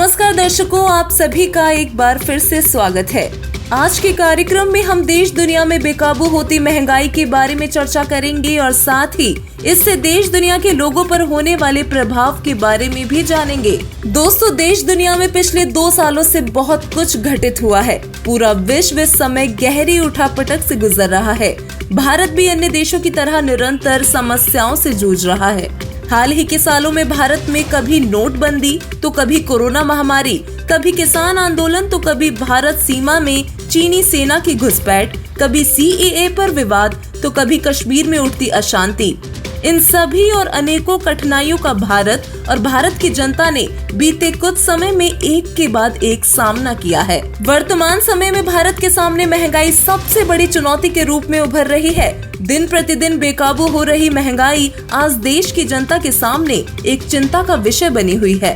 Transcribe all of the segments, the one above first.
नमस्कार दर्शकों, आप सभी का एक बार फिर से स्वागत है। आज के कार्यक्रम में हम देश दुनिया में बेकाबू होती महंगाई के बारे में चर्चा करेंगे और साथ ही इससे देश दुनिया के लोगों पर होने वाले प्रभाव के बारे में भी जानेंगे। दोस्तों, देश दुनिया में पिछले 2 सालों से बहुत कुछ घटित हुआ है। पूरा विश्व इस समय गहरी उठापटक से गुजर रहा है। भारत भी अन्य देशों की तरह निरंतर समस्याओं से जूझ रहा है। हाल ही के सालों में भारत में कभी नोटबंदी तो कभी कोरोना महामारी, कभी किसान आंदोलन तो कभी भारत सीमा में चीनी सेना की घुसपैठ, कभी सीएए पर विवाद तो कभी कश्मीर में उठती अशांति। इन सभी और अनेकों कठिनाइयों का भारत और भारत की जनता ने बीते कुछ समय में एक के बाद एक सामना किया है। वर्तमान समय में भारत के सामने महंगाई सबसे बड़ी चुनौती के रूप में उभर रही है। दिन प्रतिदिन बेकाबू हो रही महंगाई आज देश की जनता के सामने एक चिंता का विषय बनी हुई है।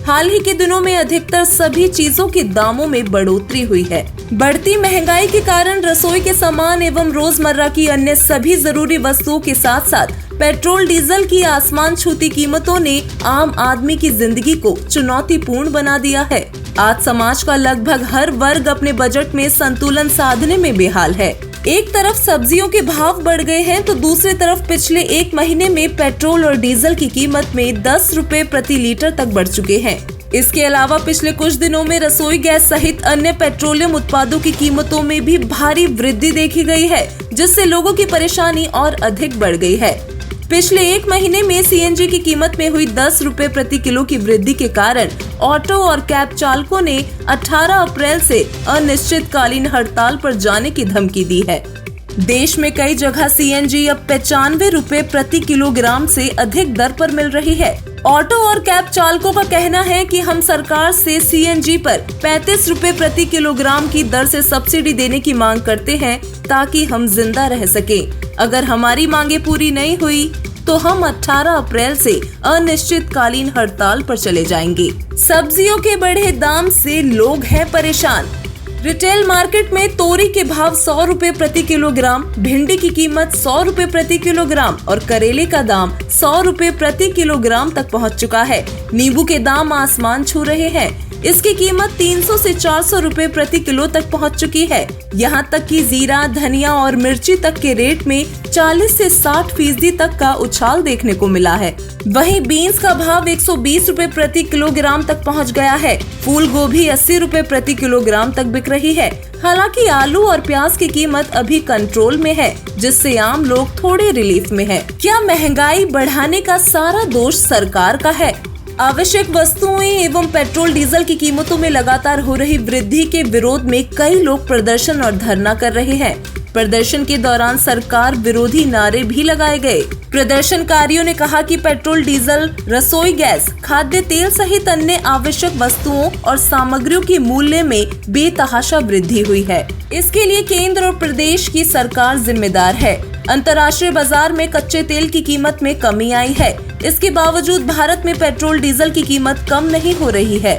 हाल ही के दिनों में अधिकतर सभी चीजों के दामों में बढ़ोतरी हुई है। बढ़ती महंगाई के कारण रसोई के सामान एवं रोजमर्रा की अन्य सभी जरूरी वस्तुओं के साथ साथ पेट्रोल डीजल की आसमान छूती कीमतों ने आम आदमी की जिंदगी को चुनौतीपूर्ण बना दिया है। आज समाज का लगभग हर वर्ग अपने बजट में संतुलन साधने में बेहाल है। एक तरफ सब्जियों के भाव बढ़ गए हैं तो दूसरी तरफ पिछले 1 महीने में पेट्रोल और डीजल की कीमत में 10 रुपए प्रति लीटर तक बढ़ चुके हैं। इसके अलावा पिछले कुछ दिनों में रसोई गैस सहित अन्य पेट्रोलियम उत्पादों की कीमतों में भी भारी वृद्धि देखी गई है, जिससे लोगों की परेशानी और अधिक बढ़ गई है। पिछले 1 महीने में सीएनजी की कीमत में हुई 10 रुपए प्रति किलो की वृद्धि के कारण ऑटो और कैब चालकों ने 18 अप्रैल से अनिश्चितकालीन हड़ताल पर जाने की धमकी दी है। देश में कई जगह सीएनजी अब 95 रुपए प्रति किलोग्राम से अधिक दर पर मिल रही है। ऑटो और कैब चालकों का कहना है कि हम सरकार से सीएनजी पर 35 रुपए प्रति किलोग्राम की दर से सब्सिडी देने की मांग करते हैं ताकि हम जिंदा रह सकें। अगर हमारी मांगे पूरी नहीं हुई तो हम 18 अप्रैल से अनिश्चितकालीन हड़ताल पर चले जाएंगे। सब्जियों के बढ़े दाम से लोग हैं परेशान। रिटेल मार्केट में तोरी के भाव 100 रुपए प्रति किलोग्राम, भिंडी की कीमत 100 रुपए प्रति किलोग्राम और करेले का दाम 100 रुपए प्रति किलोग्राम तक पहुंच चुका है। नींबू के दाम आसमान छू रहे हैं। इसकी कीमत 300 से 400 रुपए प्रति किलो तक पहुंच चुकी है। यहाँ तक कि जीरा, धनिया और मिर्ची तक के रेट में 40 से 60% तक का उछाल देखने को मिला है। वहीं बीन्स का भाव 120 रुपए प्रति किलोग्राम तक पहुंच गया है। फूल गोभी 80 रुपए प्रति किलोग्राम तक बिक रही है। हालांकि आलू और प्याज की कीमत अभी कंट्रोल में है, जिससे आम लोग थोड़े रिलीफ में है। क्या महंगाई बढ़ाने का सारा दोष सरकार का है? आवश्यक वस्तुओं एवं पेट्रोल डीजल की कीमतों में लगातार हो रही वृद्धि के विरोध में कई लोग प्रदर्शन और धरना कर रहे हैं। प्रदर्शन के दौरान सरकार विरोधी नारे भी लगाए गए। प्रदर्शनकारियों ने कहा कि पेट्रोल डीजल, रसोई गैस, खाद्य तेल सहित अन्य आवश्यक वस्तुओं और सामग्रियों के मूल्य में बेतहाशा वृद्धि हुई है। इसके लिए केंद्र और प्रदेश की सरकार जिम्मेदार है। अंतर्राष्ट्रीय बाजार में कच्चे तेल की कीमत में कमी आई है। इसके बावजूद भारत में पेट्रोल डीजल की कीमत कम नहीं हो रही है।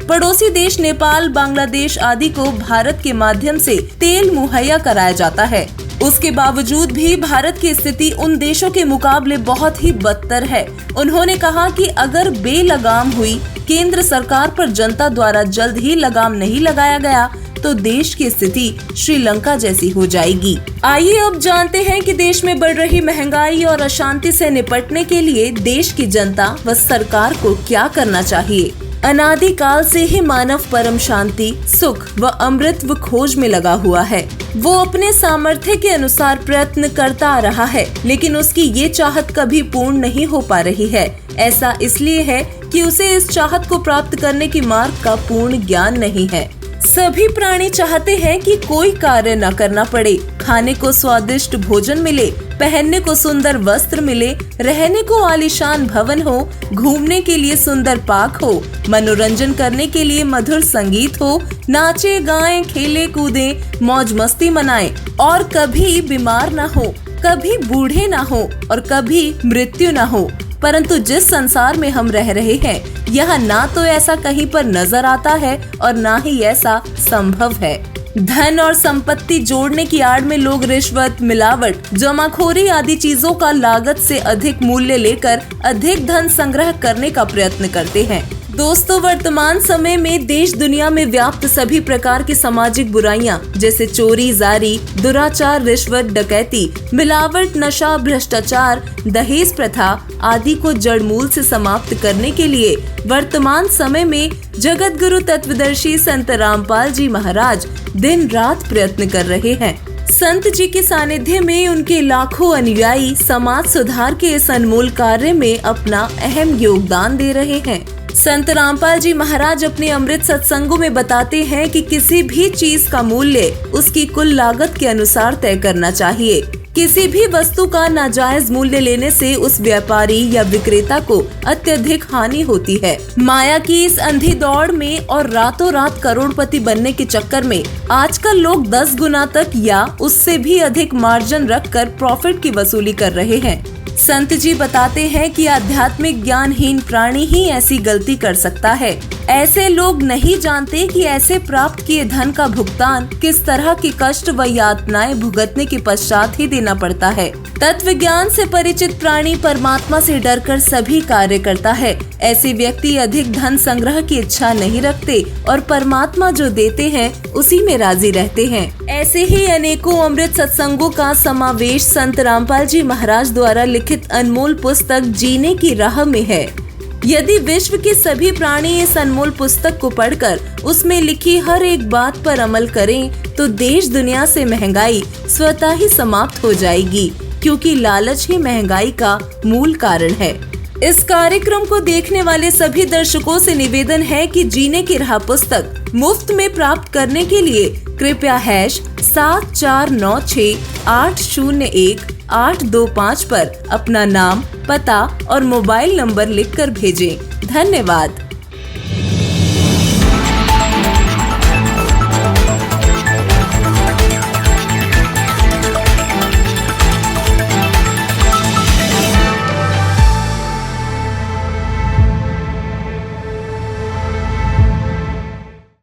पड़ोसी देश नेपाल, बांग्लादेश आदि को भारत के माध्यम से तेल मुहैया कराया जाता है। उसके बावजूद भी भारत की स्थिति उन देशों के मुकाबले बहुत ही बदतर है। उन्होंने कहा कि अगर बेलगाम हुई केंद्र सरकार पर जनता द्वारा जल्द ही लगाम नहीं लगाया गया तो देश की स्थिति श्रीलंका जैसी हो जाएगी। आइए अब जानते हैं कि देश में बढ़ रही महंगाई और अशांति से निपटने के लिए देश की जनता व सरकार को क्या करना चाहिए। अनादिकाल से ही मानव परम शांति, सुख व अमृत खोज में लगा हुआ है। वो अपने सामर्थ्य के अनुसार प्रयत्न करता आ रहा है, लेकिन उसकी ये चाहत कभी पूर्ण नहीं हो पा रही है। ऐसा इसलिए है कि उसे इस चाहत को प्राप्त करने की मार्ग का पूर्ण ज्ञान नहीं है। सभी प्राणी चाहते हैं कि कोई कार्य न करना पड़े, खाने को स्वादिष्ट भोजन मिले, पहनने को सुंदर वस्त्र मिले, रहने को आलीशान भवन हो, घूमने के लिए सुंदर पार्क हो, मनोरंजन करने के लिए मधुर संगीत हो, नाचे गाएं, खेले कूदें, मौज मस्ती मनाएं और कभी बीमार न हो, कभी बूढ़े न हो और कभी मृत्यु न हो। परंतु जिस संसार में हम रह रहे हैं, यहाँ ना तो ऐसा कहीं पर नजर आता है और ना ही ऐसा संभव है। धन और संपत्ति जोड़ने की आड़ में लोग रिश्वत, मिलावट, जमाखोरी आदि चीजों का लागत से अधिक मूल्य लेकर अधिक धन संग्रह करने का प्रयत्न करते हैं। दोस्तों, वर्तमान समय में देश दुनिया में व्याप्त सभी प्रकार की सामाजिक बुराइयां जैसे चोरी, जारी, दुराचार, रिश्वत, डकैती, मिलावट, नशा, भ्रष्टाचार, दहेज प्रथा आदि को जड़ मूल से समाप्त करने के लिए वर्तमान समय में जगत गुरु तत्वदर्शी संत रामपाल जी महाराज दिन रात प्रयत्न कर रहे हैं। संत जी के सानिध्य में उनके लाखों अनुयायी समाज सुधार के इस अनमोल कार्य में अपना अहम योगदान दे रहे हैं। संत रामपाल जी महाराज अपने अमृत सत्संगों में बताते हैं कि किसी भी चीज का मूल्य उसकी कुल लागत के अनुसार तय करना चाहिए। किसी भी वस्तु का नाजायज मूल्य लेने से उस व्यापारी या विक्रेता को अत्यधिक हानि होती है। माया की इस अंधी दौड़ में और रातों रात करोड़पति बनने के चक्कर में आजकल लोग 10 गुना तक या उससे भी अधिक मार्जिन रखकर प्रॉफिट की वसूली कर रहे हैं। संत जी बताते हैं कि आध्यात्मिक ज्ञानहीन प्राणी ही ऐसी गलती कर सकता है। ऐसे लोग नहीं जानते कि ऐसे प्राप्त किए धन का भुगतान किस तरह के कष्ट व यातनाएं भुगतने के पश्चात ही देना पड़ता है। तत्व ज्ञान से परिचित प्राणी परमात्मा से डरकर सभी कार्य करता है। ऐसे व्यक्ति अधिक धन संग्रह की इच्छा नहीं रखते और परमात्मा जो देते हैं उसी में राजी रहते हैं। ऐसे ही अनेकों अमृत सत्संगों का समावेश संत रामपाल जी महाराज द्वारा लिखित अनमोल पुस्तक जीने की राह में है। यदि विश्व के सभी प्राणी इस अनमोल पुस्तक को पढ़कर उसमें लिखी हर एक बात पर अमल करें तो देश दुनिया से महंगाई स्वतः ही समाप्त हो जाएगी, क्योंकि लालच ही महंगाई का मूल कारण है। इस कार्यक्रम को देखने वाले सभी दर्शकों से निवेदन है कि जीने की राह पुस्तक मुफ्त में प्राप्त करने के लिए कृपया #7496801825 पर अपना नाम, पता और मोबाइल नंबर लिखकर भेजें। धन्यवाद।